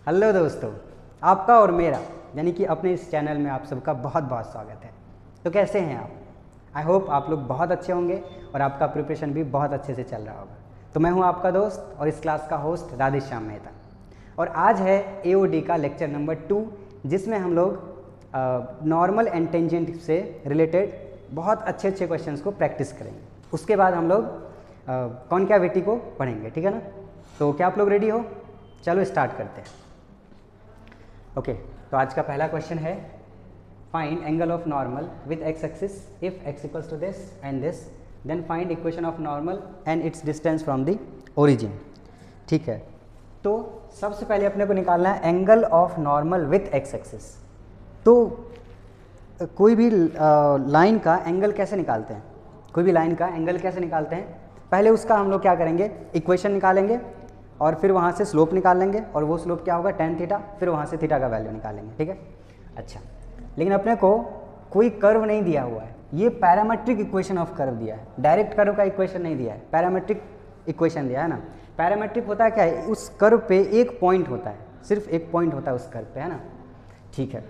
Hello दोस्तों, आपका और मेरा यानी कि अपने इस चैनल में आप सबका बहुत बहुत स्वागत है। तो कैसे हैं आप? आई होप आप लोग बहुत अच्छे होंगे और आपका प्रिपरेशन भी बहुत अच्छे से चल रहा होगा। तो मैं हूं आपका दोस्त और इस क्लास का होस्ट राधेश्याम मेहता, और आज है AOD का लेक्चर नंबर 2, जिसमें हम लोग नॉर्मल एंड टेंजेंट से रिलेटेड बहुत अच्छे अच्छे क्वेश्चंस को प्रैक्टिस करेंगे। उसके बाद हम लोग कॉनकैविटी को पढ़ेंगे, ठीक है ना? तो क्या आप लोग रेडी हो? चलो स्टार्ट करते हैं। ओके, तो आज का पहला क्वेश्चन है, find angle of normal with x axis if x equals to this and this, then find equation of normal and its distance from the origin. ठीक है, तो सबसे पहले अपने को निकालना है angle of normal with x axis. तो कोई भी लाइन का एंगल कैसे निकालते हैं? कोई भी लाइन का एंगल कैसे निकालते हैं? पहले उसका हम लोग क्या करेंगे, इक्वेशन निकालेंगे और फिर वहाँ से स्लोप निकाल लेंगे, और वो स्लोप क्या होगा, tan थीटा, फिर वहाँ से थीटा का वैल्यू निकालेंगे। ठीक है, अच्छा, लेकिन अपने को कोई कर्व नहीं दिया हुआ है, ये पैरामेट्रिक इक्वेशन ऑफ कर्व दिया है, डायरेक्ट कर्व का इक्वेशन नहीं दिया है, पैरामेट्रिक इक्वेशन दिया है ना। पैरामेट्रिक होता है क्या है, उस कर्व पे एक पॉइंट होता है, सिर्फ एक पॉइंट होता है उस कर्व पे, है ना। ठीक है,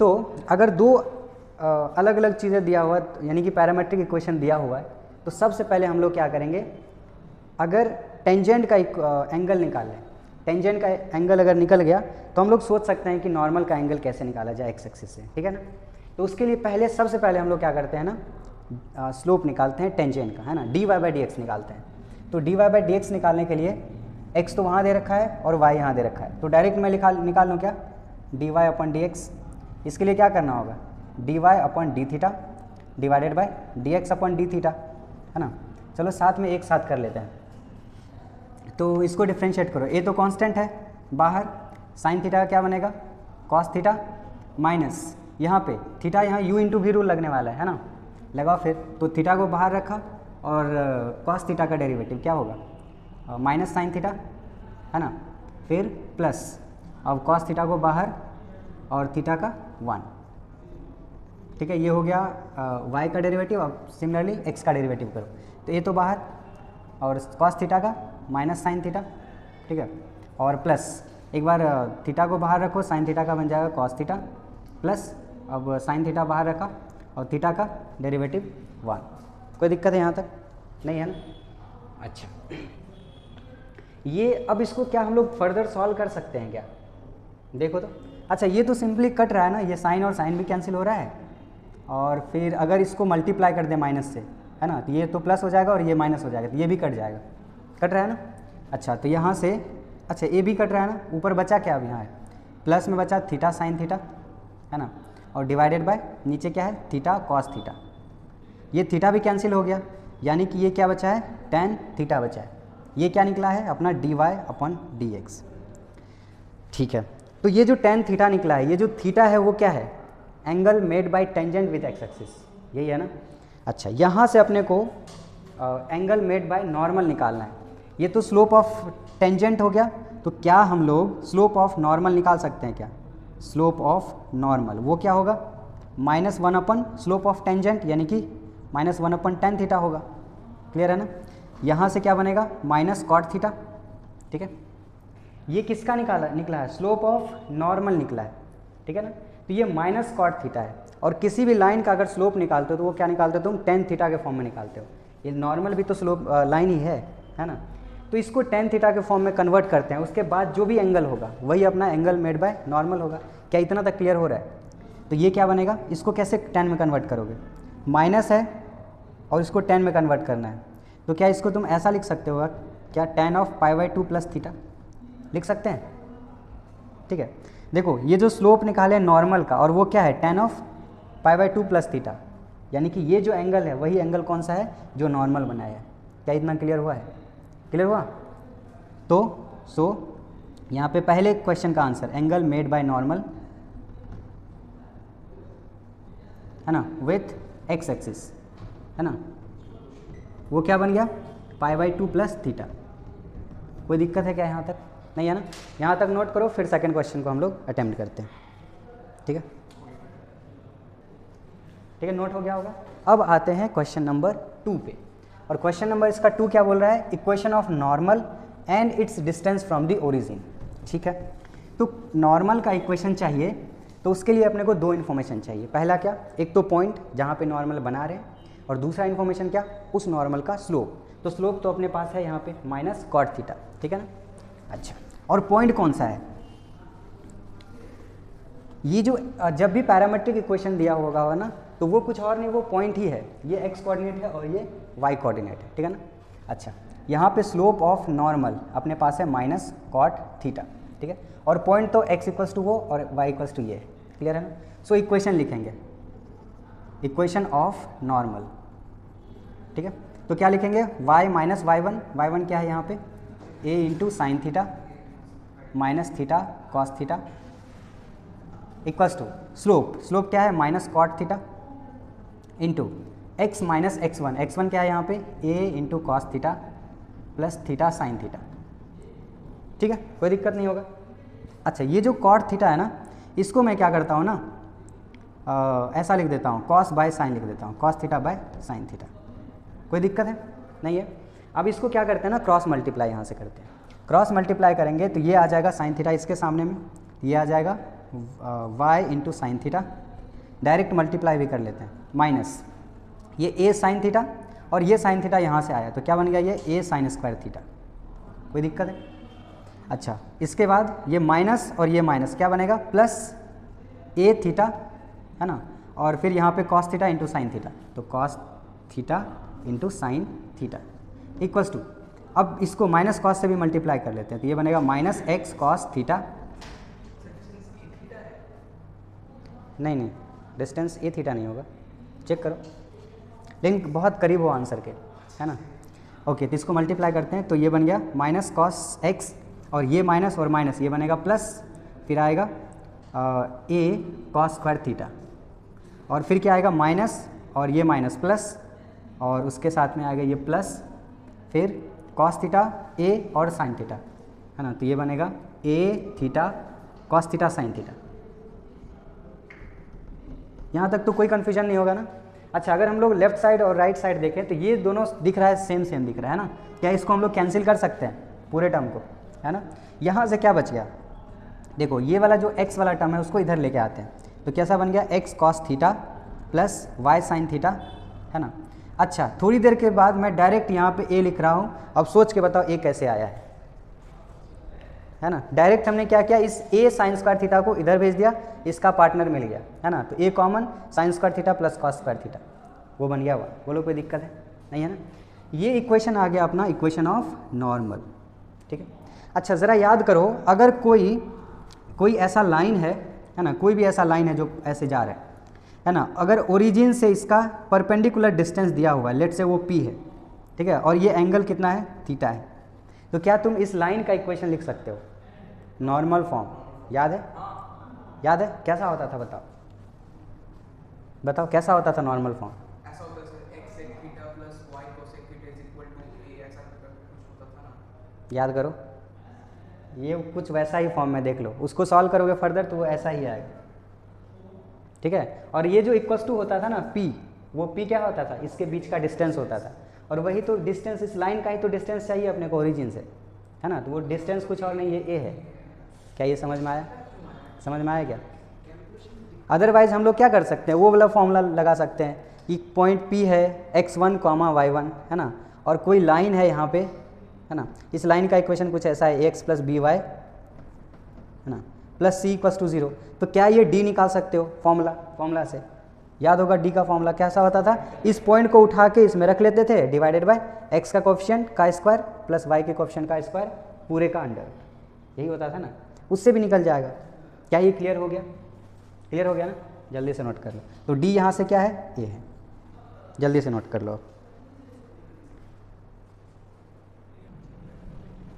तो अगर दो अलग अलग चीज़ें दिया हुआ, यानी कि पैरामेट्रिक इक्वेशन दिया हुआ है, तो सबसे पहले हम लोग क्या करेंगे, अगर टेंजेंट का एंगल निकाल लें, टेंजेंट का एंगल अगर निकल गया तो हम लोग सोच सकते हैं कि नॉर्मल का एंगल कैसे निकाला जाए एक्स एक्सिस से, ठीक है ना। तो उसके लिए पहले सबसे पहले हम लोग क्या करते हैं ना, स्लोप निकालते हैं टेंजेंट का, है ना, dy/dx निकालते हैं। तो dy/dx निकालने के लिए x तो वहाँ दे रखा है और y यहाँ दे रखा है, तो डायरेक्ट मैं निकाल लूँ क्या, dy/dx। इसके लिए क्या करना होगा, dy/d theta divided by dx/d theta, है ना। चलो साथ में एक साथ कर लेते हैं। तो इसको डिफ्रेंशिएट करो, ए तो कांस्टेंट है बाहर, साइन थीटा का क्या बनेगा, कॉस थीटा, माइनस यहाँ पे थीटा, यहाँ u इंटू वी रूल लगने वाला है ना, लगाओ फिर। तो थीटा को बाहर रखा और कॉस थीटा का डेरिवेटिव क्या होगा, माइनस साइन थीटा, है ना, फिर प्लस, अब कॉस थीटा को बाहर और थीटा का 1। ठीक है, ये हो गया y का डेरिवेटिव। अब सिमिलरली x का डेरिवेटिव करो, तो ये तो बाहर और कॉस थीटा का माइनस साइन थीटा, ठीक है, और प्लस एक बार थीटा को बाहर रखो, साइन थीटा का बन जाएगा कॉस थीटा, प्लस अब साइन थीटा बाहर रखा और थीटा का डेरिवेटिव 1। कोई दिक्कत है यहाँ तक? नहीं है ना। अच्छा, ये अब इसको क्या हम लोग फर्दर सॉल्व कर सकते हैं क्या? देखो तो, अच्छा ये तो सिंपली कट रहा है ना, ये साइन और साइन भी कैंसिल हो रहा है, और फिर अगर इसको मल्टीप्लाई कर दे माइनस से, है ना, तो ये तो प्लस हो जाएगा और ये माइनस हो जाएगा, तो ये भी कट जाएगा, कट रहा है ना। अच्छा, तो यहाँ से, अच्छा ये भी कट रहा है ना, ऊपर बचा क्या, अब यहाँ है प्लस में बचा थीटा साइन थीटा, है ना, और डिवाइडेड बाय नीचे क्या है, थीटा कॉस थीटा। ये थीटा भी कैंसिल हो गया, यानी कि ये क्या बचा है, tan थीटा बचा है। ये क्या निकला है अपना dy/dx। ठीक है, तो ये जो tan थीटा निकला है, ये जो थीटा है वो क्या है, angle made by tangent with x axis, यही है ना। अच्छा, यहाँ से अपने को एंगल मेड बाय नॉर्मल निकालना है। ये तो स्लोप ऑफ टेंजेंट हो गया, तो क्या हम लोग स्लोप ऑफ नॉर्मल निकाल सकते हैं क्या? स्लोप ऑफ नॉर्मल वो क्या होगा, -1 स्लोप ऑफ टेंजेंट, यानी कि -1 tan थीटा होगा। क्लियर है ना। यहाँ से क्या बनेगा, माइनस कॉट थीटा। ठीक है, ये किसका निकला है, स्लोप ऑफ नॉर्मल निकला है, ठीक है ना। तो ये माइनस कॉट थीटा है, और किसी भी लाइन का अगर स्लोप निकालते हो तो वो क्या निकालते हो तुम, tan थीटा के फॉर्म में निकालते हो। ये नॉर्मल भी तो स्लोप लाइन ही है ना। तो इसको tan थीटा के फॉर्म में कन्वर्ट करते हैं, उसके बाद जो भी एंगल होगा वही अपना एंगल मेड बाय नॉर्मल होगा। क्या इतना तक क्लियर हो रहा है? तो ये क्या बनेगा, इसको कैसे tan में कन्वर्ट करोगे, माइनस है और इसको tan में कन्वर्ट करना है, तो क्या इसको तुम ऐसा लिख सकते हो क्या, tan ऑफ π/2 प्लस थीटा लिख सकते हैं। ठीक है, देखो ये जो स्लोप निकाले नॉर्मल का, और वो क्या है, tan ऑफ π/2 प्लस थीटा, यानी कि ये जो एंगल है वही एंगल कौन सा है, जो नॉर्मल बनाया है। क्या इतना क्लियर हुआ है? क्लियर हुआ? तो यहाँ पे पहले क्वेश्चन का answer, angle made by normal, है ना, विथ एक्स एक्सिस, है ना, वो क्या बन गया, π/2 प्लस थीटा। कोई दिक्कत है क्या यहाँ तक? नहीं है ना। यहाँ तक नोट करो, फिर सेकंड क्वेश्चन को हम लोग अटेम्प्ट करते हैं। ठीक है, ठीक है, नोट हो गया होगा। अब आते हैं क्वेश्चन नंबर 2 पे, और क्वेश्चन नंबर इसका 2 क्या बोल रहा है, equation of normal and its distance from the origin. ठीक है, तो नॉर्मल का इक्वेशन चाहिए तो उसके लिए अपने को दो इन्फॉर्मेशन चाहिए। पहला क्या, एक तो पॉइंट जहाँ पे नॉर्मल बना रहे हैं, और दूसरा इन्फॉर्मेशन क्या, उस नॉर्मल का स्लोप। तो स्लोप तो अपने पास है यहाँ पे माइनस कॉट थीटा, ठीक है ना। अच्छा, और पॉइंट कौन सा है, ये जो जब भी पैरामेट्रिक इक्वेशन दिया होगा ना तो वो कुछ और नहीं, वो पॉइंट ही है। ये एक्स कोऑर्डिनेट है और ये वाई कोऑर्डिनेट है, ठीक है ना। अच्छा, यहाँ पे स्लोप ऑफ नॉर्मल अपने पास है माइनस कॉट थीटा, ठीक है, और पॉइंट तो x इक्वल्स टू वो और y इक्वल्स टू ये, क्लियर है ना। सो इक्वेशन लिखेंगे, इक्वेशन ऑफ नॉर्मल, ठीक है। तो क्या लिखेंगे, y माइनस y1 क्या है यहाँ पे, a into sine theta minus theta cos theta equals to slope क्या है minus cot theta into x minus x1 क्या है यहाँ पे, a into cos theta plus theta sine theta, ठीक है, कोई दिक्कत नहीं होगा। अच्छा, ये जो कॉट थीटा है ना, इसको मैं क्या करता हूँ ना, ऐसा लिख देता हूँ, कॉस बाय साइन लिख देता हूँ, cos theta by sine theta, कोई दिक्कत है नहीं है। अब इसको क्या करते हैं ना, क्रॉस मल्टीप्लाई यहाँ से करते हैं। क्रॉस मल्टीप्लाई करेंगे तो ये आ जाएगा साइन थीटा इसके सामने में, ये आ जाएगा y into sine theta, direct multiply भी कर लेते हैं, माइनस ये a साइन थीटा और ये साइन थीटा यहाँ से आया तो क्या बन गया, ये a साइन स्क्वायर थीटा, कोई दिक्कत है। अच्छा, इसके बाद ये माइनस और ये माइनस क्या बनेगा, प्लस a थीटा, है ना, और फिर यहाँ पे cos theta into sine theta, तो cos theta into sine theta equals to, अब इसको माइनस कॉस से भी मल्टीप्लाई कर लेते हैं तो ये बनेगा माइनस एक्स कॉस थीटा, नहीं डिस्टेंस ए थीटा नहीं होगा, चेक करो, लेकिन बहुत करीब हो आंसर के, है ना। ओके, तो इसको मल्टीप्लाई करते हैं तो ये बन गया माइनस कॉस एक्स और ये माइनस और माइनस ये बनेगा प्लस, फिर आएगा ए कॉस स्क्वायर थीटा और फिर क्या आएगा माइनस और ये माइनस प्लस और उसके साथ में आएगा ये प्लस, फिर कॉस थीटा ए और साइन थीटा, है ना, तो ये बनेगा A theta cos theta sine theta. यहाँ तक तो कोई कन्फ्यूजन नहीं होगा ना। अच्छा, अगर हम लोग लेफ्ट साइड और राइट साइड देखें तो ये दोनों दिख रहा है सेम दिख रहा है ना, क्या इसको हम लोग कैंसिल कर सकते हैं पूरे टर्म को, है ना। यहाँ से क्या बच गया, देखो ये वाला जो x वाला टर्म है उसको इधर लेके आते हैं तो कैसा बन गया, x cos theta plus y sine theta, है ना। अच्छा, थोड़ी देर के बाद मैं डायरेक्ट यहाँ पे a लिख रहा हूँ, अब सोच के बताओ a कैसे आया है ना। डायरेक्ट हमने क्या किया, इस a साइन स्क्वायर थीटा को इधर भेज दिया, इसका पार्टनर मिल गया, है ना, तो a common sine square theta plus cos square theta, वो बन गया हुआ। बोलो कोई दिक्कत है नहीं है ना। ये इक्वेशन आ गया अपना इक्वेशन ऑफ नॉर्मल, ठीक है। अच्छा, ज़रा याद करो, अगर कोई ऐसा लाइन है ना, कोई भी ऐसा लाइन है जो ऐसे जा रहा है ना, अगर ओरिजिन से इसका परपेंडिकुलर डिस्टेंस दिया हुआ है, लेट से वो p है, ठीक है, और ये एंगल कितना है, थीटा है, तो क्या तुम इस लाइन का इक्वेशन लिख सकते हो, नॉर्मल फॉर्म, याद है कैसा होता था, बताओ कैसा होता था नॉर्मल फॉर्म, ऐसा होता है x sec theta plus y cosec theta is equal to a, ऐसा कुछ होता था ना, याद करो, ये कुछ वैसा ही फॉर्म में देख लो, उसको सॉल्व करोगे फर्दर तो वो ऐसा ही आएगा, ठीक है। और ये जो इक्वल्स टू होता था ना p, वो p क्या होता था, इसके बीच का डिस्टेंस होता था, और वही तो डिस्टेंस, इस लाइन का ही तो डिस्टेंस चाहिए अपने को ओरिजिन से, है ना, तो वो डिस्टेंस कुछ और नहीं, ये a है। क्या ये समझ में आया क्या। अदरवाइज हम लोग क्या कर सकते हैं, वो वाला फॉर्मूला लगा सकते हैं कि पॉइंट p है x1, y1, है ना, और कोई लाइन है यहाँ पे, है ना, इस लाइन का इक्वेशन कुछ ऐसा है ax प्लस by, है ना, प्लस c इक्वल्स टू 0, तो क्या ये d निकाल सकते हो, फॉर्मूला से याद होगा, d का फॉर्मूला कैसा होता था, इस पॉइंट को उठा के इसमें रख लेते थे, डिवाइडेड बाय x का कोएफिशिएंट का स्क्वायर प्लस y के कोएफिशिएंट का स्क्वायर पूरे का अंडर, यही होता था ना, उससे भी निकल जाएगा। क्या ये क्लियर हो गया ना, जल्दी से नोट कर लो। तो d यहाँ से क्या है, ये है, जल्दी से नोट कर लो,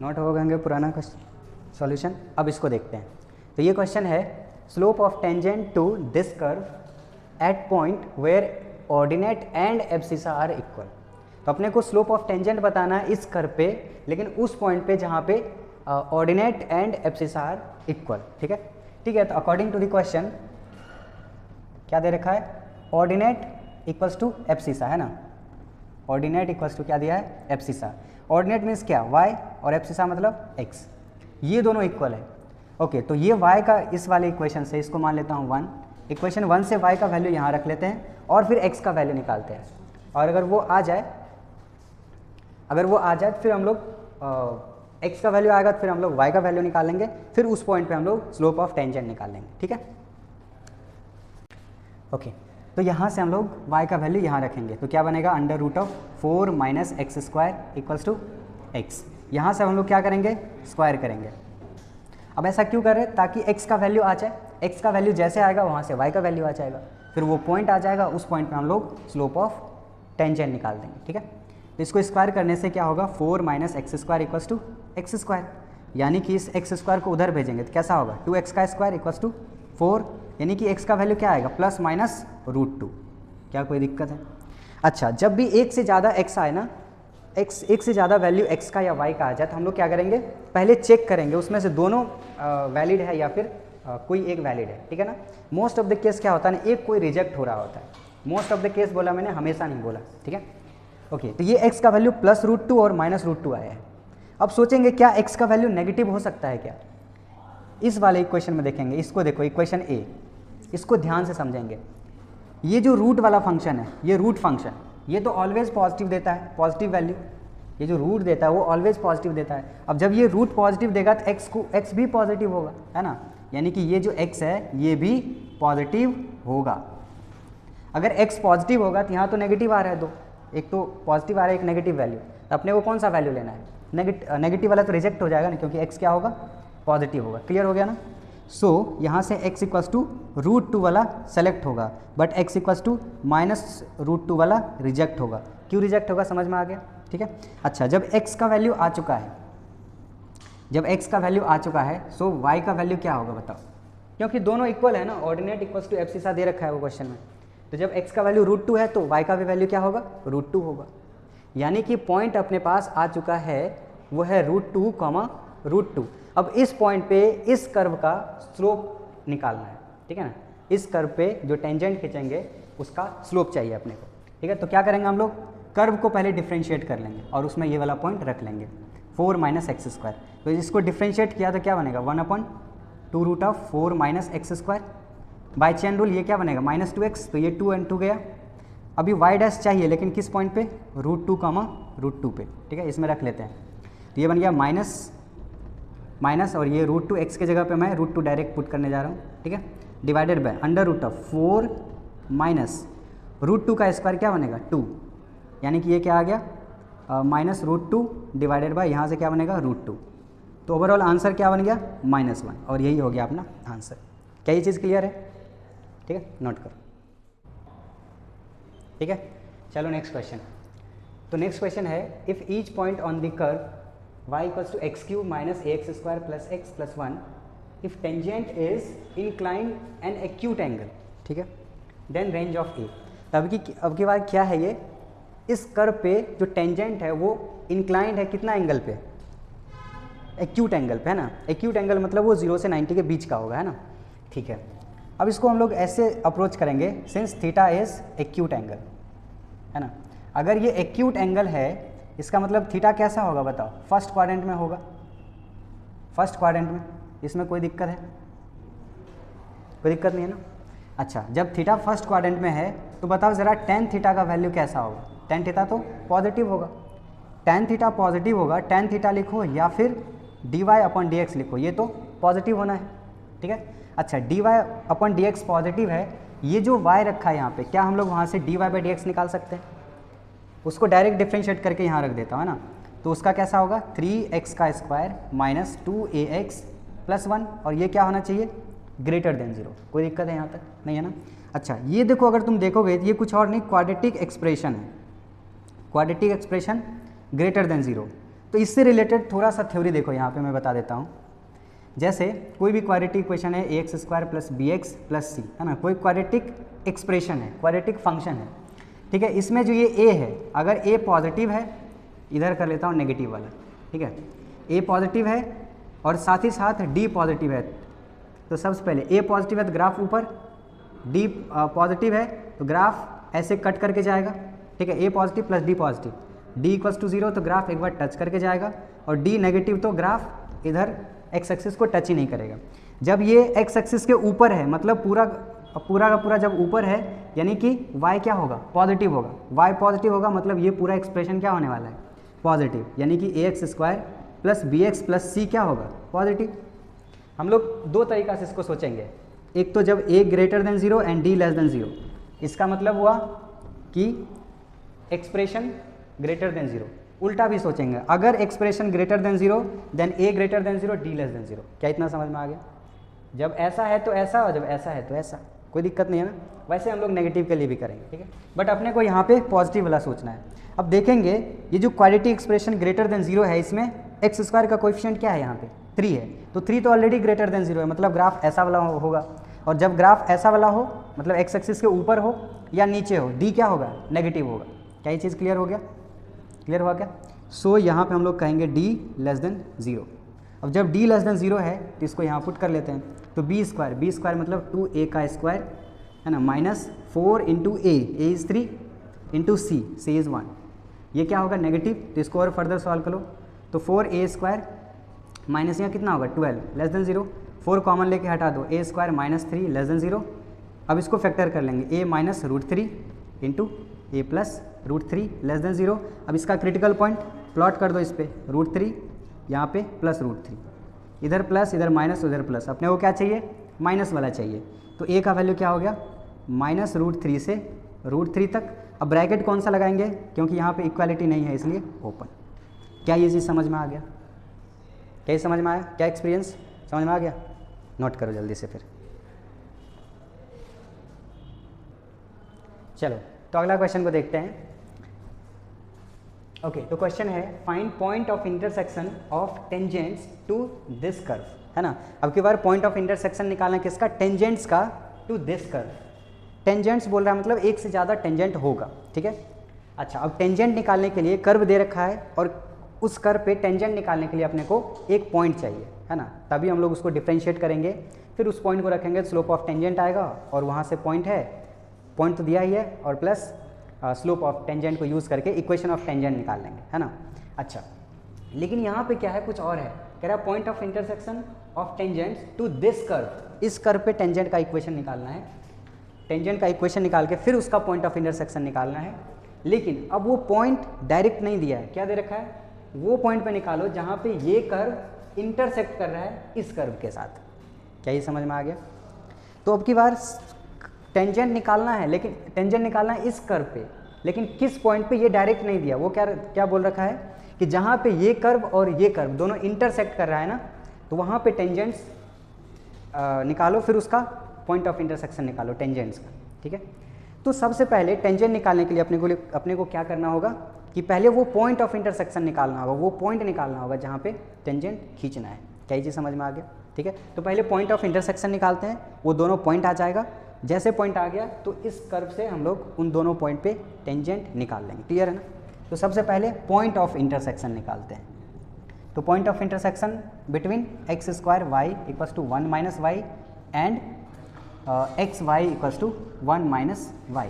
नोट हो गएंगे पुराना का सॉल्यूशन। अब इसको देखते हैं, तो ये क्वेश्चन है, slope of tangent to this curve at point where ordinate and abscissa are equal. तो अपने को स्लोप ऑफ टेंजेंट बताना है इस कर्व पे, लेकिन उस पॉइंट पे जहाँ पे ordinate and abscissa are equal, ठीक है। तो अकॉर्डिंग टू द क्वेश्चन क्या दे रखा है, ऑर्डिनेट इक्वल्स टू एब्सिसा, है ना, ऑर्डिनेट इक्वल्स टू क्या दिया है, एब्सिसा। ऑर्डिनेट मीन्स क्या, y, और एब्सिसा मतलब x, ये दोनों इक्वल है। ओके, तो ये y का इस वाले इक्वेशन से इसको मान लेता हूँ 1, इक्वेशन 1 से y का वैल्यू यहाँ रख लेते हैं और फिर x का वैल्यू निकालते हैं, और अगर वो आ जाए फिर हम लोग x का वैल्यू आएगा तो फिर हम लोग y का वैल्यू निकालेंगे, फिर उस पॉइंट पे हम लोग स्लोप ऑफ टेंजेंट निकालेंगे, ठीक है। ओके, तो यहाँ से हम लोग y का वैल्यू यहाँ रखेंगे तो क्या बनेगा, under root of 4 minus x square equals to x. यहाँ से हम लोग क्या करेंगे, स्क्वायर करेंगे। अब ऐसा क्यों कर रहे हैं, ताकि x का वैल्यू आ जाए, x का वैल्यू जैसे आएगा वहाँ से y का वैल्यू आ जाएगा, फिर वो पॉइंट आ जाएगा, उस पॉइंट पे हम लोग स्लोप ऑफ टेंजेंट निकाल देंगे, ठीक है। तो इसको स्क्वायर करने से क्या होगा, 4 minus x square equals to x square, यानी कि इस एक्स स्क्वायर को उधर भेजेंगे तो कैसा होगा, 2x का स्क्वायर इक्वल्स टू 4, यानी कि x का वैल्यू क्या आएगा, प्लस माइनस √2। क्या कोई दिक्कत है? अच्छा, जब भी एक से ज़्यादा x आए ना, एक से ज़्यादा वैल्यू x का या y का आ जाए तो हम लोग क्या करेंगे, पहले चेक करेंगे उसमें से दोनों वैलिड है या फिर कोई एक वैलिड है, ठीक है ना। मोस्ट ऑफ द केस क्या होता है ना, एक कोई रिजेक्ट हो रहा होता है, मोस्ट ऑफ द केस बोला मैंने, हमेशा नहीं बोला, ठीक है। ओके, तो ये x का वैल्यू प्लस √2 और माइनस √2 आया है। अब सोचेंगे क्या x का वैल्यू नेगेटिव हो सकता है क्या, इस वाले इक्वेशन में देखेंगे, इसको देखो इक्वेशन A, इसको ध्यान से समझेंगे। ये जो रूट वाला फंक्शन है, ये रूट फंक्शन, ये तो ऑलवेज पॉजिटिव देता है, पॉजिटिव वैल्यू, ये जो रूट देता है वो ऑलवेज पॉजिटिव देता है। अब जब ये रूट पॉजिटिव देगा तो x भी पॉजिटिव होगा, है ना, यानी कि ये जो x है ये भी पॉजिटिव होगा। अगर x पॉजिटिव होगा तो यहाँ तो नेगेटिव आ रहा है दो, एक तो पॉजिटिव आ रहा है एक नेगेटिव वैल्यू, तो अपने को कौन सा वैल्यू लेना है, नेगेटिव वाला तो रिजेक्ट हो जाएगा ना, क्योंकि x क्या होगा, पॉजिटिव होगा। क्लियर हो गया ना। सो यहाँ से x इक्वल्स टू √2 वाला सेलेक्ट होगा, but x equals to minus √2 वाला रिजेक्ट होगा। क्यों रिजेक्ट होगा, समझ में आ गया, ठीक है। अच्छा, जब x का वैल्यू आ चुका है, सो y का वैल्यू क्या होगा बताओ, क्योंकि दोनों इक्वल है ना, ऑर्डिनेट इक्वल्स टू एब्सिसा दे रखा है वो क्वेश्चन में। तो जब x का वैल्यू √2 है तो y का भी वैल्यू क्या होगा, √2 होगा। यानी कि पॉइंट अपने पास आ चुका है, वो है √2, √2। अब इस पॉइंट पे इस कर्व का स्लोप निकालना है, ठीक है ना, इस कर्व पे जो टेंजेंट खींचेंगे उसका स्लोप चाहिए अपने को, ठीक है। तो क्या करेंगे हम लोग, कर्व को पहले डिफ्रेंशिएट कर लेंगे और उसमें ये वाला पॉइंट रख लेंगे, 4 माइनस एक्स स्क्वायर। तो इसको डिफ्रेंशिएट किया तो क्या बनेगा, 1/2√4 minus x square. By chain rule ये क्या बनेगा, -2x, तो ये 2 and 2 गया। अभी y डैश चाहिए, लेकिन किस पॉइंट पे, √2, √2 पे, ठीक है, इसमें रख लेते हैं। तो ये बन गया माइनस और ये √2, x के जगह पे मैं √2 डायरेक्ट पुट करने जा रहा हूँ, ठीक है, डिवाइडेड बाय √4 माइनस √2 का स्क्वायर क्या बनेगा, 2, यानी कि ये क्या आ गया, -√2 डिवाइडेड बाय यहाँ से क्या बनेगा, √2। तो ओवरऑल आंसर क्या बन गया, -1, और यही हो गया अपना आंसर। क्या ये चीज़ क्लियर है, ठीक है, नोट करो, ठीक है। चलो नेक्स्ट क्वेश्चन। तो नेक्स्ट क्वेश्चन है, if each point on the curve y equals to x³ minus ax square plus x plus 1, if tangent is inclined and acute angle, ठीक है, देन रेंज ऑफ ए। अब की बात क्या है, ये इस कर्व पे जो टेंजेंट है वो इंक्लाइंड है कितना एंगल पे, एक्यूट एंगल पे, है ना। एक्यूट एंगल मतलब वो 0 से 90 के बीच का होगा, है ना, ठीक है। अब इसको हम लोग ऐसे अप्रोच करेंगे, since theta is acute angle, है ना। अगर ये एक्यूट एंगल है, इसका मतलब थीटा कैसा होगा बताओ, फर्स्ट क्वाड्रेंट में होगा, फर्स्ट क्वाड्रेंट में, इसमें कोई दिक्कत है, कोई दिक्कत नहीं है ना। अच्छा, जब थीटा फर्स्ट क्वाड्रेंट में है तो बताओ ज़रा tan थीटा का वैल्यू कैसा होगा, tan थीटा तो पॉजिटिव होगा, tan थीटा पॉजिटिव होगा, tan थीटा लिखो या फिर dy/dx लिखो, ये तो पॉजिटिव होना है, ठीक है। अच्छा, dy/dx पॉजिटिव है, ये जो y रखा है यहाँ पे, क्या हम लोग वहाँ से dy/dx निकाल सकते हैं, उसको डायरेक्ट डिफ्रेंशिएट करके यहाँ रख देता हूँ, है ना। तो उसका कैसा होगा, 3x का स्क्वायर माइनस 2ax प्लस 1, और ये क्या होना चाहिए, ग्रेटर देन 0। कोई दिक्कत है यहाँ तक, नहीं है ना। अच्छा, ये देखो, अगर तुम देखोगे तो ये कुछ और नहीं, क्वाड्रेटिक एक्सप्रेशन है, क्वाड्रेटिक एक्सप्रेशन ग्रेटर देन 0। तो इससे रिलेटेड थोड़ा सा थ्योरी देखो, यहाँ पे मैं बता देता हूँ। जैसे कोई भी क्वाड्रेटिक इक्वेशन है, ax² plus bx plus c, है ना, कोई क्वाड्रेटिक एक्सप्रेशन है, क्वाड्रेटिक फंक्शन है, ठीक है। इसमें जो ये a है, अगर a पॉजिटिव है, इधर कर लेता हूँ नेगेटिव वाला, ठीक है, a पॉजिटिव है और साथ ही साथ d पॉजिटिव है, तो सबसे पहले a पॉजिटिव है तो ग्राफ ऊपर, d पॉजिटिव है तो ग्राफ ऐसे कट करके जाएगा, ठीक है, a positive plus d positive, d equals to 0 तो ग्राफ एक बार टच करके जाएगा, और d नेगेटिव तो ग्राफ इधर एक्स एक्सिस को टच ही नहीं करेगा। जब ये एक्स एक्सिस के ऊपर है, मतलब पूरा का पूरा जब ऊपर है, यानी कि y क्या होगा, पॉजिटिव होगा। y पॉजिटिव होगा मतलब ये पूरा एक्सप्रेशन क्या होने वाला है, पॉजिटिव, यानी कि ax² plus bx plus c क्या होगा, पॉजिटिव। हम लोग दो तरीका से इसको सोचेंगे, एक तो जब a greater than 0 and d less than 0, इसका मतलब हुआ कि एक्सप्रेशन ग्रेटर देन 0। उल्टा भी सोचेंगे, अगर expression greater than 0 then a greater than 0 d less than 0। क्या इतना समझ में आ गया? जब ऐसा है तो ऐसा और जब ऐसा है तो ऐसा, कोई दिक्कत नहीं है ना। वैसे हम लोग नेगेटिव के लिए भी करेंगे, ठीक है, बट अपने को यहाँ पे पॉजिटिव वाला सोचना है। अब देखेंगे ये जो क्वाड्रेटिक एक्सप्रेशन ग्रेटर देन 0 है, इसमें x² का कोएफिशिएंट क्या है, यहाँ पे 3 है, तो 3 तो ऑलरेडी ग्रेटर देन 0 है, मतलब ग्राफ ऐसा वाला होगा। और जब ग्राफ ऐसा वाला हो, मतलब एक्स एक्सिस के ऊपर हो या नीचे हो, d क्या होगा, नेगेटिव होगा। क्या ये चीज़ क्लियर हो गया? क्लियर हुआ क्या? सो यहाँ पे हम लोग कहेंगे d लेस देन 0। अब जब d लेस देन 0 है तो इसको यहाँ पुट कर लेते हैं, तो b² मतलब 2a का स्क्वायर है ना, minus 4 into a is 3 into c is 1, ये क्या होगा, नेगेटिव। तो इसको और फर्दर सॉल्व करो, तो 4a² माइनस यहाँ कितना होगा 12 लेस देन 0, 4 कॉमन लेके हटा दो, a² माइनस 3 लेस देन 0। अब इसको फैक्टर कर लेंगे, a minus √3 into a plus √3 less than 0। अब इसका क्रिटिकल पॉइंट प्लॉट कर दो इस पर, √3 यहाँ पे प्लस √3, इधर प्लस इधर माइनस उधर प्लस, अपने को क्या चाहिए, माइनस वाला चाहिए। तो a का वैल्यू क्या हो गया, माइनस √3 से √3 तक। अब ब्रैकेट कौन सा लगाएंगे, क्योंकि यहाँ पे इक्वालिटी नहीं है इसलिए ओपन। क्या ये चीज़ समझ में आ गया? क्या ये समझ में आया? क्या एक्सपीरियंस समझ में आ गया? नोट करो जल्दी से फिर। चलो तो अगला क्वेश्चन को देखते हैं। ओके, तो क्वेश्चन है find point of intersection of tangents to this curve, है ना। अब की बार पॉइंट ऑफ इंटरसेक्शन निकालना किसका, टेंजेंट्स का टू दिस कर्व। टेंजेंट्स बोल रहा है मतलब एक से ज़्यादा टेंजेंट होगा, ठीक है। अच्छा, अब टेंजेंट निकालने के लिए कर्व दे रखा है और उस कर्व पे टेंजेंट निकालने के लिए अपने को एक पॉइंट चाहिए, है ना, तभी हम लोग उसको डिफ्रेंशिएट करेंगे। फिर उस पॉइंट को रखेंगे, स्लोप ऑफ टेंजेंट आएगा और वहाँ से पॉइंट है, पॉइंट तो दिया ही है, और प्लस स्लोप ऑफ टेंजेंट को यूज़ करके इक्वेशन ऑफ टेंजेंट निकाल लेंगे, है ना। अच्छा, लेकिन यहाँ पे क्या है, कुछ और है, कह रहा है point of intersection of tangents to this curve. इस कर्व पे टेंजेंट का इक्वेशन निकालना है, टेंजेंट का इक्वेशन निकाल के फिर उसका पॉइंट ऑफ इंटरसेक्शन निकालना है। लेकिन अब वो पॉइंट डायरेक्ट नहीं दिया है, क्या दे रखा है, वो पॉइंट पे निकालो जहाँ पे ये कर्व इंटरसेक्ट कर रहा है इस कर्व के साथ। क्या ये समझ में आ गया? तो अब की बार टेंजेंट निकालना है, लेकिन टेंजेंट निकालना है इस कर्व पे, लेकिन किस पॉइंट पे ये डायरेक्ट नहीं दिया। वो क्या बोल रखा है कि जहाँ पे ये कर्व और ये कर्व दोनों इंटरसेक्ट कर रहा है ना, तो वहाँ पे टेंजेंट्स निकालो, फिर उसका पॉइंट ऑफ इंटरसेक्शन निकालो टेंजेंट्स का, ठीक है। तो सबसे पहले टेंजेंट निकालने के लिए अपने को क्या करना होगा कि पहले वो पॉइंट ऑफ इंटरसेक्शन निकालना होगा, वो पॉइंट निकालना होगा जहाँ पे टेंजेंट खींचना है। क्या ये चीज़ समझ में आ गया? ठीक है, तो पहले पॉइंट ऑफ इंटरसेक्शन निकालते हैं, वो दोनों पॉइंट आ जाएगा। जैसे पॉइंट आ गया तो इस कर्व से हम लोग उन दोनों पॉइंट पे टेंजेंट निकाल लेंगे। क्लियर है ना? तो सबसे पहले पॉइंट ऑफ इंटरसेक्शन निकालते हैं। तो point of intersection between x² y equals to 1 minus y and x y equals to 1 minus y,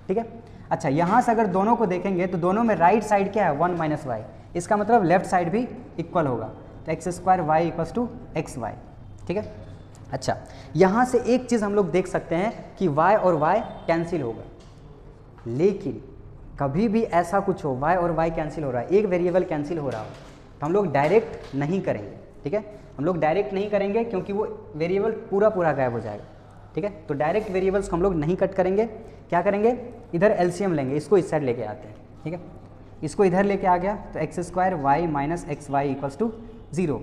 ठीक है। अच्छा, यहाँ से अगर दोनों को देखेंगे तो दोनों में राइट साइड क्या है, 1 माइनस वाई, इसका मतलब लेफ्ट साइड भी इक्वल होगा, तो x² y equals to x y, ठीक है। अच्छा, यहाँ से एक चीज़ हम लोग देख सकते हैं कि y और y कैंसिल होगा, लेकिन कभी भी ऐसा कुछ हो y और y कैंसिल हो रहा है, एक वेरिएबल कैंसिल हो रहा हो, तो हम लोग डायरेक्ट नहीं करेंगे, ठीक है। हम लोग डायरेक्ट नहीं करेंगे क्योंकि वो वेरिएबल पूरा गायब हो जाएगा, ठीक है। तो डायरेक्ट वेरिएबल्स को हम लोग नहीं कट करेंगे। क्या करेंगे, इधर एलसीएम लेंगे, इसको इस साइड लेके आते हैं, ठीक है। इसको इधर लेके आ गया तो x² y minus x y equals to 0।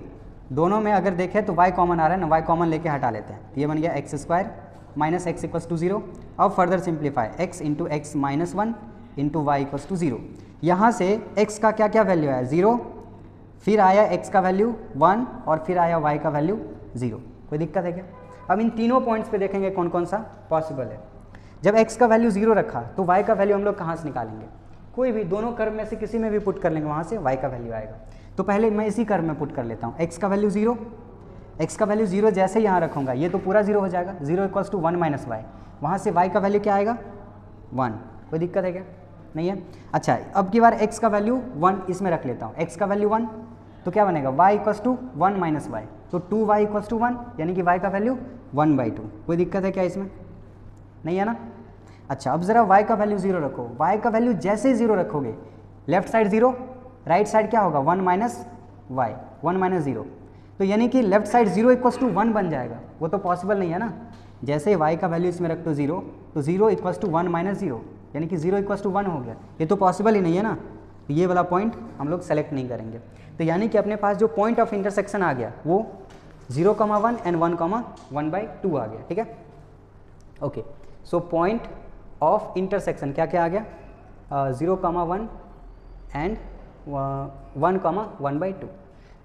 दोनों में अगर देखें तो y कॉमन आ रहा है ना, y कॉमन लेके हटा लेते हैं, ये बन गया x² minus x equals to 0। अब further simplify, x into x minus 1 into y equals to 0। यहाँ से x का क्या क्या वैल्यू आया, 0, फिर आया x का वैल्यू 1 और फिर आया y का वैल्यू 0। कोई दिक्कत है क्या? अब इन तीनों पॉइंट्स पे देखेंगे कौन कौन सा पॉसिबल है। जब x का वैल्यू 0 रखा तो y का वैल्यू हम लोग कहाँ से निकालेंगे, कोई भी दोनों कर्व में से किसी में भी पुट कर लेंगे, वहाँ से y का वैल्यू आएगा। तो पहले मैं इसी कर्व में पुट कर लेता हूँ, x का वैल्यू 0, x का वैल्यू 0 जैसे यहाँ रखूँगा ये तो पूरा 0 हो जाएगा, 0 इक्वल्स टू 1 माइनस वाई, वहाँ से y का वैल्यू क्या आएगा 1। कोई दिक्कत है क्या? नहीं है। अच्छा, अब की बार x का वैल्यू 1 इसमें रख लेता हूँ, x का वैल्यू 1, तो क्या बनेगा y equals to 1 minus y, तो 2y इक्वल्स टू 1, यानी कि y का वैल्यू 1/2। कोई दिक्कत है क्या इसमें? नहीं है ना। अच्छा, अब ज़रा y का वैल्यू 0 रखो। y का वैल्यू जैसे ही 0 रखोगे, लेफ्ट साइड 0, राइट साइड क्या होगा 1 माइनस वाई, 1 माइनस 0, तो यानी कि लेफ्ट साइड 0 इक्वल्स टू 1 बन जाएगा। वो तो पॉसिबल नहीं है ना। जैसे ही y का वैल्यू इसमें रख दो 0, तो 0 इक्वल्स टू 1 माइनस 0, यानी कि 0 इक्वल्स टू 1 हो गया। ये तो पॉसिबल ही नहीं है ना, तो ये वाला पॉइंट हम लोग सेलेक्ट नहीं करेंगे। तो यानी कि अपने पास जो पॉइंट ऑफ इंटरसेक्शन आ गया वो 0,1 एंड 1,1/2 आ गया। ठीक है, okay. So point of intersection क्या क्या आ गया? 0,1 एंड 1,1/2।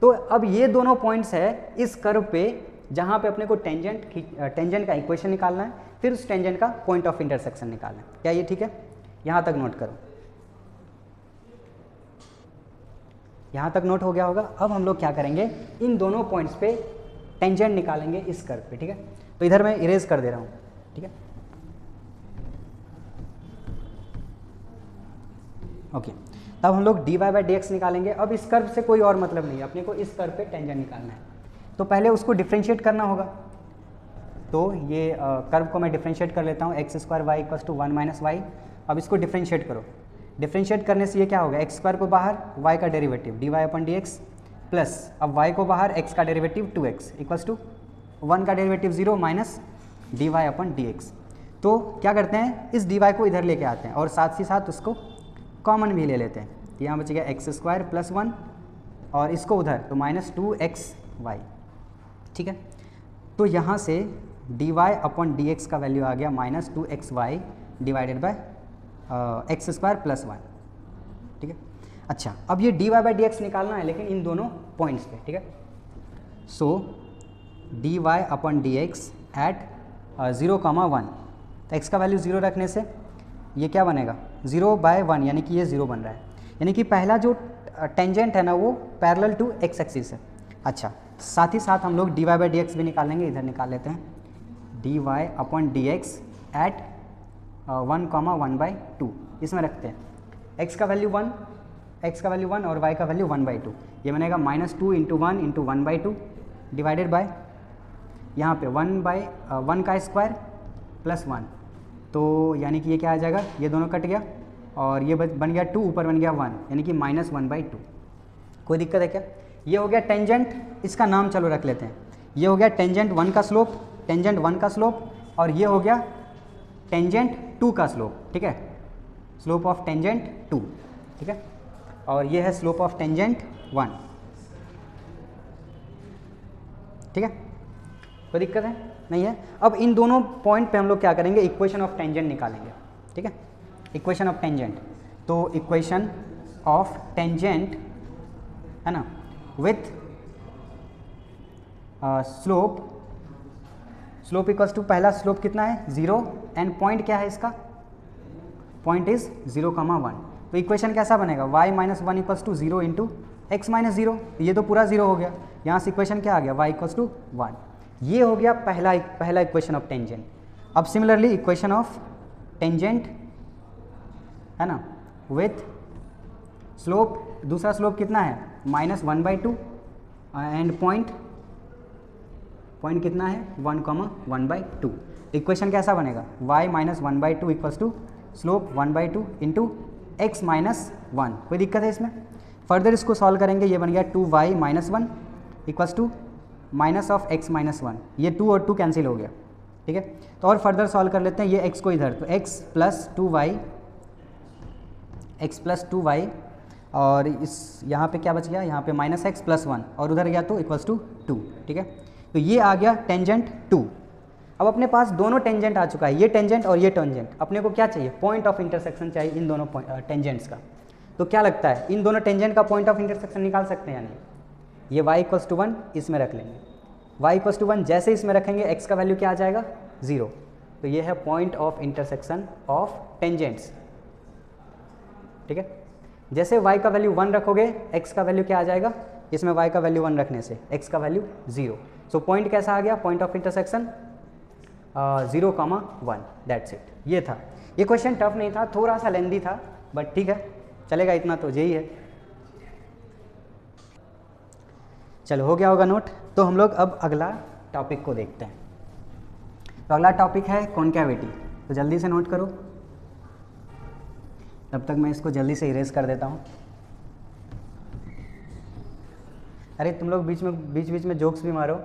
तो अब ये दोनों पॉइंट्स है इस कर्व पे जहाँ पे अपने को टेंजेंट का इक्वेशन निकालना है, फिर उस टेंजेंट का पॉइंट ऑफ इंटरसेक्शन निकालना है। क्या ये ठीक है? यहाँ तक नोट करो, यहाँ तक नोट हो गया होगा। अब हम लोग क्या करेंगे, इन दोनों पॉइंट्स पे टेंजेंट निकालेंगे इस कर्व पे। ठीक है, तो इधर मैं इरेज कर दे रहा हूँ। ठीक है, ओके। तब हम लोग dy/dx निकालेंगे। अब इस कर्व से कोई और मतलब नहीं है, अपने को इस कर्व पे टेंजेंट निकालना है, तो पहले उसको डिफ्रेंशिएट करना होगा। तो ये कर्व को मैं डिफ्रेंशिएट कर लेता हूँ, x² y equals to 1 minus y. अब इसको डिफ्रेंशिएट करो, डिफ्रेंशिएट करने से ये क्या होगा, x² को बाहर, y का डेरिवेटिव dy/dx प्लस अब y को बाहर, x का डेरिवेटिव 2x इक्वल्स टू 1 का डेरिवेटिव 0 माइनस dy/dx। तो क्या करते हैं, इस dy को इधर लेके आते हैं और साथ ही साथ उसको कॉमन भी ले लेते हैं। यहाँ बच गया x² प्लस 1 और इसको उधर तो माइनस 2xy। ठीक है, तो यहाँ से dy/dx का वैल्यू आ गया minus 2xy divided by x² plus 1। ठीक है, अच्छा अब ये dy/dx निकालना है लेकिन इन दोनों पॉइंट्स पे। ठीक है, सो dy/dx एट 0,1, तो x का वैल्यू 0 रखने से ये क्या बनेगा 0/1, यानी कि ये 0 बन रहा है, यानी कि पहला जो टेंजेंट है ना वो पैरेलल टू x एक्सिस है। अच्छा, साथ ही साथ हम लोग dy/dx भी निकालेंगे, इधर निकाल लेते हैं, dy/dx एट 1,1/2 इसमें रखते हैं। x का वैल्यू 1 और y का वैल्यू 1/2, ये बनेगा -2 × 1 × 1/2 डिवाइडेड बाय यहाँ पे 1 का स्क्वायर प्लस 1, तो यानी कि ये क्या आ जाएगा, ये दोनों कट गया और ये बन गया 2, ऊपर बन गया 1, यानी कि -1/2। कोई दिक्कत है क्या? ये हो गया टेंजेंट, इसका नाम चलो रख लेते हैं, ये हो गया टेंजेंट 1 का स्लोप, टेंजेंट 1 का स्लोप, और ये हो गया टेंजेंट 2 का स्लोप। ठीक है, स्लोप ऑफ टेंजेंट 2। ठीक है, और ये है स्लोप ऑफ टेंजेंट 1। ठीक है, कोई दिक्कत है? नहीं है। अब इन दोनों पॉइंट पे हम लोग क्या करेंगे, इक्वेशन ऑफ टेंजेंट निकालेंगे। ठीक है, इक्वेशन ऑफ टेंजेंट, तो इक्वेशन ऑफ टेंजेंट है ना विथ स्लोप इक्वल्स टू, पहला स्लोप कितना है 0 एंड पॉइंट क्या है इसका, पॉइंट इज 0,1। तो इक्वेशन कैसा बनेगा, y - 1 इक्वल्स टू 0 × x - 0, ये तो पूरा 0 हो गया। यहाँ से इक्वेशन क्या आ गया, y इक्वल्स टू 1। ये हो गया पहला इक्वेशन ऑफ टेंजेंट। अब सिमिलरली इक्वेशन ऑफ टेंजेंट है ना विथ स्लोप, दूसरा स्लोप कितना है -1/2 एंड पॉइंट कितना है 1,1/2। इक्वेशन कैसा बनेगा, y - 1/2 equals to slope 1/2 × x - 1। कोई दिक्कत है इसमें? फर्दर इसको सॉल्व करेंगे, ये बन गया 2y - 1 equals to minus of x - 1, ये 2 और 2 कैंसिल हो गया। ठीक है, तो और फर्दर सॉल्व कर लेते हैं, ये x को इधर, तो x प्लस 2y और इस यहाँ पे क्या बच गया, यहाँ पे -x + 1 और उधर गया तो इक्वल्स टू 2। ठीक है, तो ये आ गया टेंजेंट 2। अब अपने पास दोनों टेंजेंट आ चुका है, ये टेंजेंट और ये टेंजेंट। अपने को क्या चाहिए, पॉइंट ऑफ इंटरसेक्शन चाहिए इन दोनों टेंजेंट्स का। तो क्या लगता है, इन दोनों टेंजेंट का पॉइंट ऑफ इंटरसेक्शन निकाल सकते हैं या नहीं? ये y = 1 इसमें रख लेंगे, y = 1 जैसे इसमें रखेंगे x का वैल्यू क्या आ जाएगा 0। तो ये है point of intersection of tangents. ठीक है, जैसे y का वैल्यू 1 रखोगे x का वैल्यू क्या आ जाएगा, इसमें y का वैल्यू 1 रखने से x का वैल्यू 0। सो पॉइंट कैसा आ गया, point of intersection 0,1। That's it. ये था, ये क्वेश्चन टफ नहीं था, थोड़ा सा लेंदी था, बट ठीक है चलेगा, इतना तो यही है। चलो हो गया होगा नोट। तो हम लोग अब अगला टॉपिक को देखते हैं। तो अगला टॉपिक है कॉन्कैविटी। तो जल्दी से नोट करो, तब तक मैं इसको जल्दी से इरेज कर देता हूँ। अरे तुम लोग बीच में जोक्स भी मारो।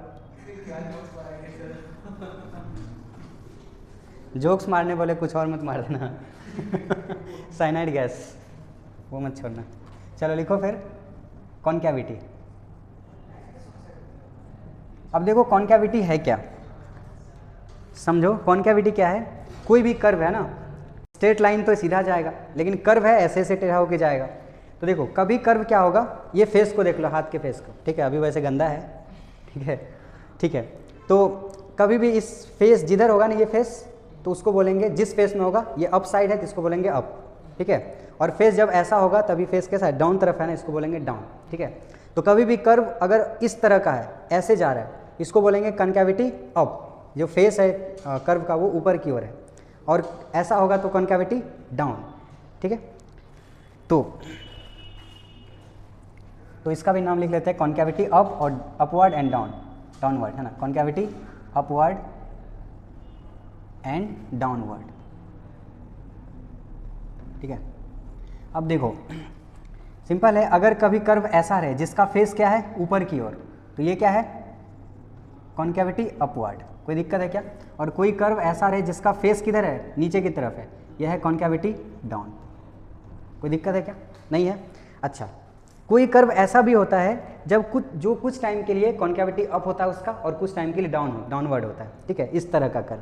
जोक्स मारने बोले कुछ और मत मार देना। साइनाइड गैस वो मत छोड़ना। चलो लिखो फिर कॉन्कैविटी। अब देखो कॉन्कैविटी है क्या, समझो। कॉन्कैविटी क्या है? कोई भी कर्व है ना, स्ट्रेट लाइन तो सीधा जाएगा, लेकिन कर्व है ऐसे ऐसे टेढ़ा होके जाएगा। तो देखो कभी कर्व क्या होगा, ये फेस को देख लो, हाथ के फेस को, ठीक है, अभी वैसे गंदा है, ठीक है। तो कभी भी इस फेस जिधर होगा ना ये फेस, तो उसको बोलेंगे, जिस फेस में होगा ये अप साइड है तो इसको बोलेंगे अप, ठीक है। और फेस जब ऐसा होगा तभी फेस कैसा है, डाउन तरफ है ना, इसको बोलेंगे डाउन, ठीक है। तो कभी भी कर्व अगर इस तरह का है, ऐसे जा रहा है, इसको बोलेंगे कॉन्कैविटी अप। जो फेस है कर्व का वो ऊपर की ओर है, और ऐसा होगा तो कॉन्कैविटी डाउन, ठीक है। तो इसका भी नाम लिख लेते हैं कॉन्कैविटी अप और अपवर्ड एंड डाउनवर्ड, है ना। कॉन्कैविटी अपवर्ड एंड डाउनवर्ड, ठीक है। अब देखो सिंपल है, अगर कभी कर्व ऐसा रहे जिसका फेस क्या है, ऊपर की ओर, तो ये क्या है, कॉन्कैविटी अपवर्ड। कोई दिक्कत है क्या? और कोई कर्व ऐसा रहे जिसका फेस किधर है, नीचे की तरफ है, यह है कॉन्कैविटी डाउन। कोई दिक्कत है क्या? नहीं है। अच्छा, कोई कर्व ऐसा भी होता है जब कुछ टाइम के लिए कॉन्कैविटी अप होता है उसका, और कुछ टाइम के लिए डाउनवर्ड होता है, ठीक है। इस तरह का कर्व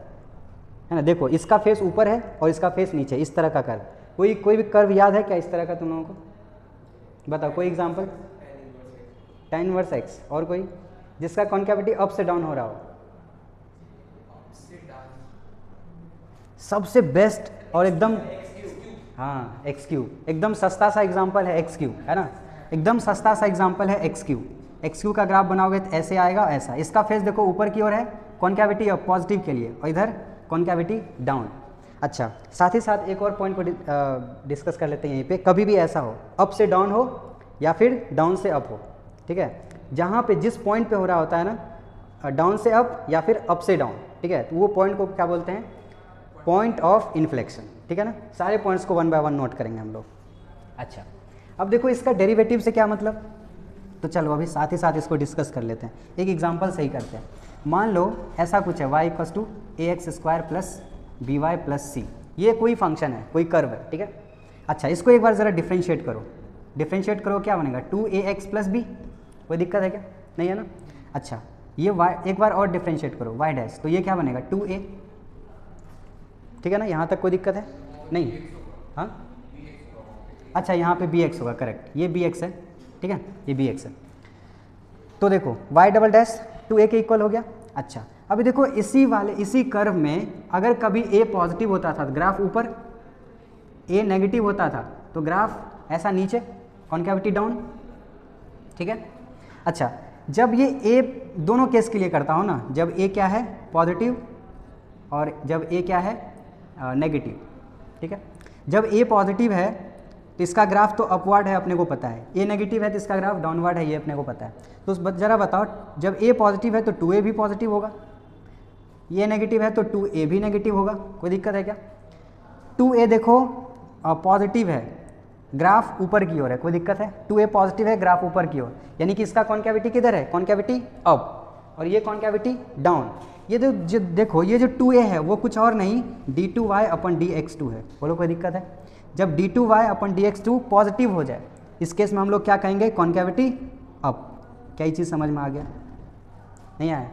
है ना, देखो इसका फेस ऊपर है और इसका फेस नीचे, इस तरह का कर्व। कोई भी कर्व याद है क्या इस तरह का तुम लोगों को? बताओ कोई एग्जांपल। tan inverse x। और कोई जिसका कॉन्कैविटी अप से डाउन हो रहा हो? सबसे बेस्ट और एकदम, हाँ एक्स क्यूब, एकदम सस्ता सा एग्जाम्पल है एक्स क्यूब, है ना, एकदम सस्ता सा एग्जाम्पल है एक्स क्यूब। एक्स क्यूब का ग्राफ बनाओगे तो ऐसे आएगा, ऐसा। इसका फेस देखो ऊपर की ओर है, कॉन्कैविटी अप पॉजिटिव के लिए, और इधर कॉन्कैविटी डाउन। अच्छा, साथ ही साथ एक और पॉइंट को डिस्कस कर लेते हैं यहीं पे। कभी भी ऐसा हो, अप से डाउन हो या फिर डाउन से अप हो, ठीक है, जहाँ पे जिस पॉइंट पे हो रहा होता है ना, डाउन से अप या फिर अप से डाउन, ठीक है, तो वो पॉइंट को क्या बोलते हैं, पॉइंट ऑफ इन्फ्लेक्शन, ठीक है ना। सारे पॉइंट्स को 1 बाय 1 नोट करेंगे हम लोग। अच्छा, अब देखो इसका डेरिवेटिव से क्या मतलब, तो चलो अभी साथ ही साथ इसको डिस्कस कर लेते हैं। एक एग्जांपल सही करते हैं। मान लो ऐसा कुछ है, y = ax² + by + c। ये कोई फंक्शन है, कोई कर्व है, ठीक है। अच्छा, इसको एक बार ज़रा डिफ्रेंशिएट करो। डिफ्रेंशिएट करो, क्या बनेगा, 2ax + b। कोई दिक्कत है क्या? नहीं है ना। अच्छा, ये y एक बार और डिफ्रेंशिएट करो, y', तो ये क्या बनेगा, 2a, ठीक है ना। यहाँ तक कोई दिक्कत है? नहीं। हाँ, अच्छा, यहाँ पे bx होगा, करेक्ट, ये bx है, ठीक है, ये bx है। तो देखो y', 2a के इक्वल हो गया। अच्छा, अभी देखो इसी कर्व में अगर कभी a पॉजिटिव होता था तो ग्राफ ऊपर, a नेगेटिव होता था तो ग्राफ ऐसा नीचे, कॉन्कैविटी डाउन, ठीक है। अच्छा, जब ये a दोनों केस के लिए करता हो ना, जब a क्या है, पॉजिटिव, और जब a क्या है, नेगेटिव, ठीक है। जब a पॉजिटिव है तो इसका ग्राफ तो अपवर्ड है, अपने को पता है। a नेगेटिव है तो इसका ग्राफ डाउनवर्ड है, ये अपने को पता है। तो ज़रा बताओ, जब a पॉजिटिव है तो 2a भी पॉजिटिव होगा, ये नेगेटिव है तो 2a भी नेगेटिव होगा। कोई दिक्कत है क्या? 2a देखो पॉजिटिव है, ग्राफ ऊपर की ओर है, कोई दिक्कत है? 2a पॉजिटिव है, ग्राफ ऊपर की ओर, यानी कि इसका कॉन्कैविटी किधर है, कॉन्कैविटी अप, और ये कॉन्कैविटी डाउन। ये जो देखो, ये जो 2a है वो कुछ और नहीं, d2y/dx2 है। बोलो कोई दिक्कत है? जब d2y/dx2 पॉजिटिव हो जाए, इस केस में हम लोग क्या कहेंगे, कॉन्कैविटी अप। क्या ये चीज़ समझ में आ गया? नहीं आया?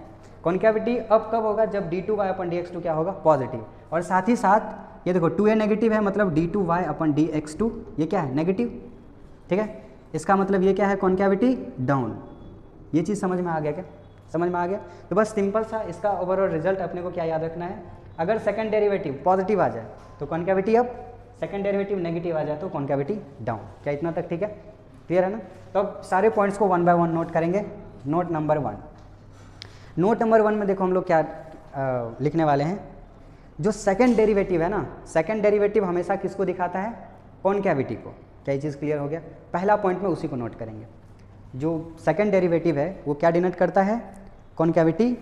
कॉन्कैविटी अप कब होगा, जब d2y/dx2 क्या होगा, पॉजिटिव। और साथ ही साथ ये देखो 2a नेगेटिव है, मतलब d2y/dx2 ये क्या है, नेगेटिव, ठीक है। इसका मतलब ये क्या है, कॉन्कैविटी डाउन। ये चीज़ समझ में आ गया क्या? समझ में आ गया? तो बस सिंपल सा इसका ओवरऑल रिजल्ट अपने को क्या याद रखना है, अगर सेकंड डेरिवेटिव पॉजिटिव आ जाए तो कॉन्कैविटी अप, सेकंड डेरिवेटिव नेगेटिव आ जाए तो कॉन्कैविटी डाउन। क्या इतना तक ठीक है? क्लियर है ना। तो अब सारे पॉइंट्स को 1 बाय 1 नोट करेंगे। नोट नंबर 1, नोट नंबर 1 में देखो हम लोग क्या लिखने वाले हैं, जो सेकंड डेरिवेटिव है ना, सेकंड डेरिवेटिव हमेशा किसको दिखाता है, कॉन्कैविटी को। क्या ये चीज़ क्लियर हो गया? पहला पॉइंट में उसी को नोट करेंगे। जो सेकंड डेरिवेटिव है वो क्या डिनोट करता है, कॉन्कैविटी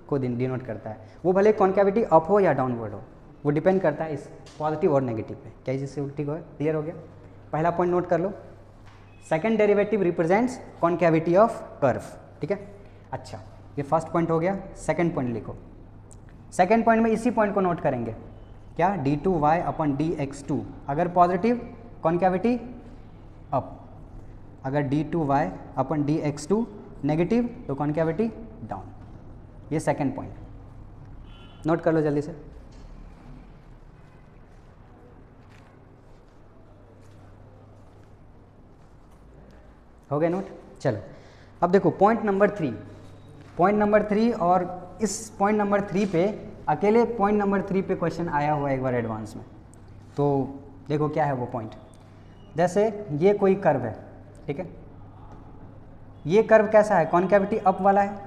को डिनोट करता है। वो भले कॉन्कैविटी अप हो या डाउनवर्ड हो, वो डिपेंड करता है इस पॉजिटिव और नेगेटिव पे। क्या इससे ठीक हो, क्लियर हो गया? पहला पॉइंट नोट कर लो, second derivative represents concavity of curve, ठीक है। अच्छा, ये फर्स्ट पॉइंट हो गया। सेकंड पॉइंट लिखो। सेकंड पॉइंट में इसी पॉइंट को नोट करेंगे, क्या, d2y अपन dx2 अगर पॉजिटिव कॉन्कैविटी अप, अगर d2y अपन dx2 नेगेटिव तो कॉन्कैविटी डाउन। ये सेकंड पॉइंट नोट कर लो जल्दी से। हो गए नोट? चलो अब देखो पॉइंट नंबर 3, पॉइंट नंबर 3, और इस पॉइंट नंबर 3 पे अकेले पॉइंट नंबर 3 पे क्वेश्चन आया हुआ है एक बार एडवांस में। तो देखो क्या है वो पॉइंट। जैसे ये कोई कर्व है, ठीक है, ये कर्व कैसा है, कॉन्कैविटी अप वाला है,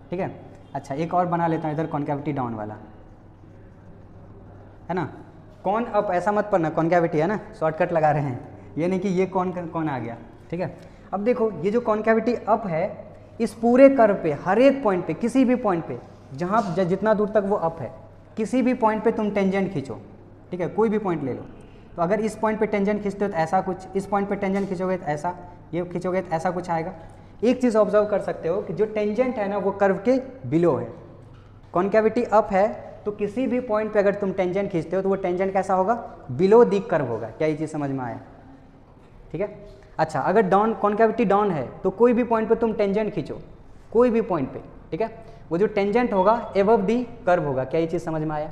ठीक है। अच्छा एक और बना लेता हूँ इधर, कॉन्कैविटी डाउन वाला है ना। कौन अप ऐसा मत पढ़ना, कॉन्कैविटी है ना, शॉर्टकट लगा रहे हैं, ये नहीं कि ये कौन आ गया, ठीक है। अब देखो ये जो कॉन्कैविटी अप है, इस पूरे कर्व पे हर एक पॉइंट पे, किसी भी पॉइंट पे जहाँ जितना दूर तक वो अप है, किसी भी पॉइंट पे तुम टेंजेंट खींचो, ठीक है, कोई भी पॉइंट ले लो। तो अगर इस पॉइंट पे टेंजेंट खींचते हो तो ऐसा कुछ, इस पॉइंट पे टेंजेंट खींचोगे तो ऐसा, ये खींचोगे तो ऐसा कुछ आएगा। एक चीज़ ऑब्जर्व कर सकते हो कि जो टेंजेंट है ना वो कर्व के बिलो है। कॉन्कैविटी अप है तो किसी भी पॉइंट पे अगर तुम टेंजेंट खींचते हो तो वो टेंजेंट कैसा होगा, बिलो दी कर्व होगा। क्या ये चीज़ समझ में आया? ठीक है। अच्छा अगर डाउन, कॉन्कैविटी डाउन है तो कोई भी पॉइंट पे तुम टेंजेंट खींचो, कोई भी पॉइंट पे, ठीक है, वो जो टेंजेंट होगा एबव दी कर्व होगा। क्या ये चीज़ समझ में आया?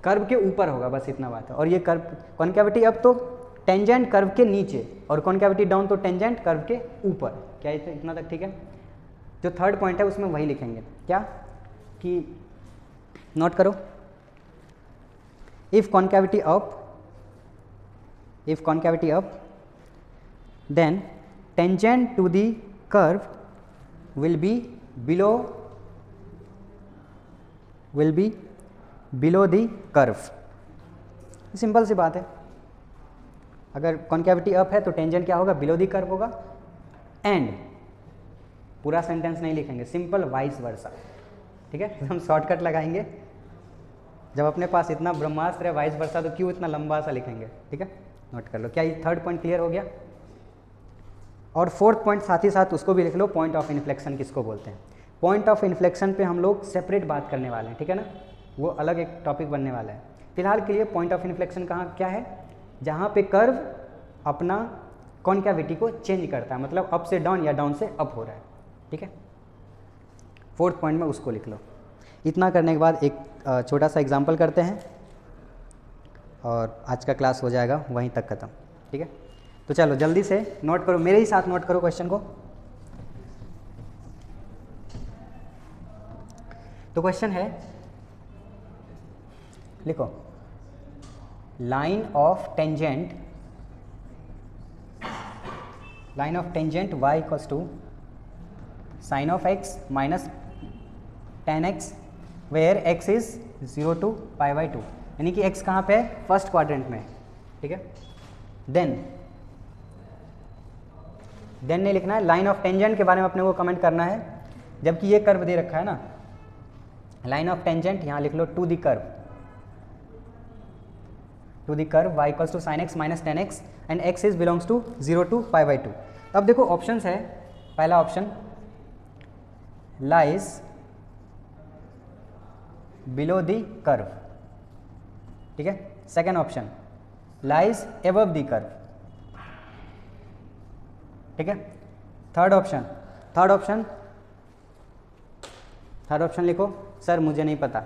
कर्व के ऊपर होगा, बस इतना बात है। और ये कर्व कॉन्कैविटी अप तो टेंजेंट कर्व के नीचे, और कॉन्कैविटी डाउन तो टेंजेंट कर्व के ऊपर। क्या इतना तक ठीक है? जो थर्ड पॉइंट है उसमें वही लिखेंगे, क्या कि नोट करो, if concavity up, if concavity up, then tangent to the curve will be below the curve। Simple सी बात है, अगर कॉन्कैविटी अप है तो टेंजेंट क्या होगा, बिलो दी कर्व होगा। एंड पूरा सेंटेंस नहीं लिखेंगे, सिंपल वाइस वर्सा, ठीक है। हम शॉर्टकट लगाएंगे, जब अपने पास इतना ब्रह्मास्त्र है वाइस वर्सा तो क्यों इतना लंबा सा लिखेंगे, ठीक है। नोट कर लो। क्या ये थर्ड पॉइंट क्लियर हो गया? और फोर्थ पॉइंट साथ ही साथ उसको भी लिख लो, पॉइंट ऑफ इन्फ्लेक्शन किसको बोलते हैं। पॉइंट ऑफ इन्फ्लेक्शन पे हम लोग सेपरेट बात करने वाले हैं, ठीक है ना, वो अलग एक टॉपिक बनने वाला है। फिलहाल के लिए पॉइंट ऑफ इन्फ्लेक्शन कहाँ क्या है, जहाँ पे कर्व अपना कॉन्कैविटी को चेंज करता है, मतलब अप से डाउन या डाउन से अप हो रहा है, ठीक है। फोर्थ पॉइंट में उसको लिख लो। इतना करने के बाद एक छोटा सा एग्जाम्पल करते हैं और आज का क्लास हो जाएगा वहीं तक ख़त्म, ठीक है। तो चलो जल्दी से नोट करो, मेरे ही साथ नोट करो क्वेश्चन को। तो क्वेश्चन है, लिखो, line of tangent y equals to sine of x minus tan x where x is 0 to π/2, यानी कि x कहाँ पे है, फर्स्ट क्वाड्रेंट में, ठीक है। देन नहीं लिखना है, लाइन ऑफ टेंजेंट के बारे में अपने को कमेंट करना है, जबकि ये कर्व दे रखा है ना, लाइन ऑफ टेंजेंट यहाँ लिख लो, to the curve y equals to sine x minus tan x and x is belongs to 0 to π/2। अब देखो ऑप्शंस है, पहला option lies below the curve, ठीक है। Second option lies above the curve, ठीक है। थर्ड ऑप्शन लिखो, sir मुझे नहीं पता,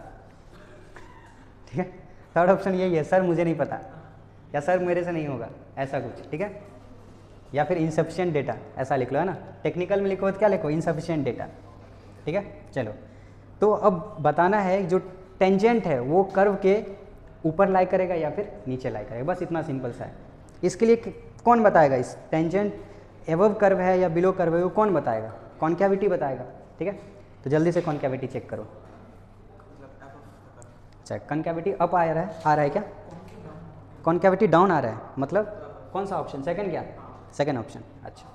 ठीक है। थर्ड ऑप्शन यही है, सर मुझे नहीं पता, या सर मेरे से नहीं होगा, ऐसा कुछ, ठीक है। या फिर इनसफिशिएंट डेटा, ऐसा लिख लो, है ना। टेक्निकल में लिखो तो क्या लिखो, इनसफिशिएंट डेटा, ठीक है। चलो तो अब बताना है जो टेंजेंट है वो कर्व के ऊपर लाई करेगा या फिर नीचे लाई करेगा, बस इतना सिंपल सा है। इसके लिए कौन बताएगा, इस टेंजेंट एबव कर्व है या बिलो कर्व है वो कौन बताएगा, कॉन्कैविटी बताएगा, ठीक है। तो जल्दी से कॉन्कैविटी चेक करो। अच्छा कॉन्कैविटी अप आ रहा है क्या, कॉन्कैविटी डाउन आ रहा है, मतलब कौन सा ऑप्शन, सेकंड क्या, सेकेंड ऑप्शन। अच्छा,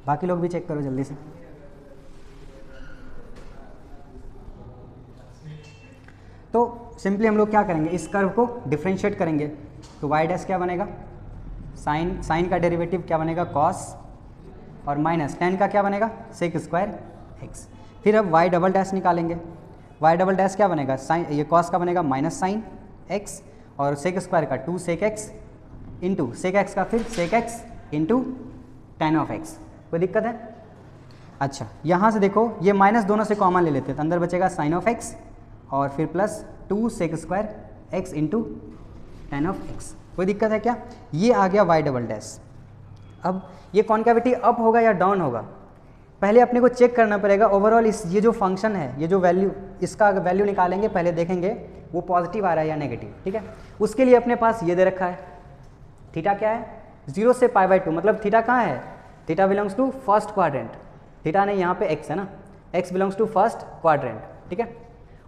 बाकी लोग भी चेक करो जल्दी से। तो सिंपली हम लोग क्या करेंगे, इस कर्व को डिफ्रेंशिएट करेंगे। तो वाई डैश क्या बनेगा, साइन का डेरिवेटिव क्या बनेगा, कॉस, और माइनस टेन का क्या बनेगा, सेक स्क्वायर एक्स। फिर अब वाई डबल डैश निकालेंगे। वाई डबल डैश क्या बनेगा, साइन, ये कॉस का बनेगा माइनस साइन एक्स, और सेक स्क्वायर का 2 sec x into sec x का फिर sec x into tan of x. कोई दिक्कत है? अच्छा, यहाँ से देखो ये माइनस दोनों से कॉमन ले लेते हैं, तो अंदर बचेगा साइन ऑफ एक्स और फिर plus 2 sec square x into tan of x. कोई दिक्कत है क्या? ये आ गया वाई डबल डैश। अब ये कॉन्केविटी अप होगा या डाउन होगा, पहले अपने को चेक करना पड़ेगा ओवरऑल इस ये जो फंक्शन है, ये जो वैल्यू, इसका वैल्यू निकालेंगे, पहले देखेंगे वो पॉजिटिव आ रहा है या नेगेटिव। ठीक है, उसके लिए अपने पास ये दे रखा है, थीटा क्या है 0 से π/2, मतलब थीटा कहाँ है, theta belongs to first quadrant. Theta नहीं, यहाँ पे एक्स है ना, x belongs to first quadrant. ठीक है,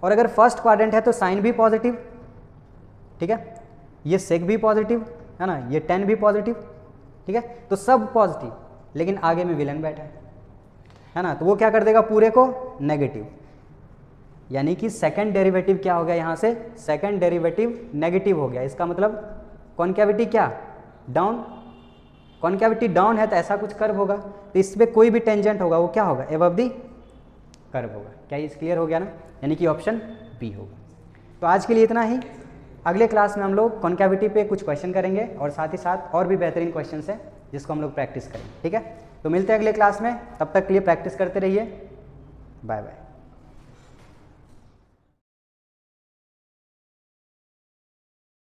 और अगर फर्स्ट क्वाड्रेंट है तो साइन भी पॉजिटिव, ठीक है, ये सेक भी पॉजिटिव है ना, ये टेन भी पॉजिटिव। ठीक है, तो सब पॉजिटिव, लेकिन आगे में विलन बैठा है ना, तो वो क्या कर देगा, पूरे को नेगेटिव। यानी कि सेकंड डेरिवेटिव क्या हो गया, यहाँ से सेकंड डेरिवेटिव नेगेटिव हो गया। इसका मतलब कॉन्केविटी क्या, डाउन। कॉन्केविटी डाउन है तो ऐसा कुछ कर्व होगा, तो इसमें कोई भी टेंजेंट होगा वो क्या होगा, एबव दी कर्व होगा। क्या ये क्लियर हो गया ना, यानी कि ऑप्शन बी होगा। तो आज के लिए इतना ही। अगले क्लास में हम लोग कॉन्केविटी पे कुछ क्वेश्चन करेंगे और साथ ही साथ और भी बेहतरीन क्वेश्चन है जिसको हम लोग प्रैक्टिस करेंगे। ठीक है, तो मिलते हैं अगले क्लास में, तब तक के लिए प्रैक्टिस करते रहिए। Bye bye.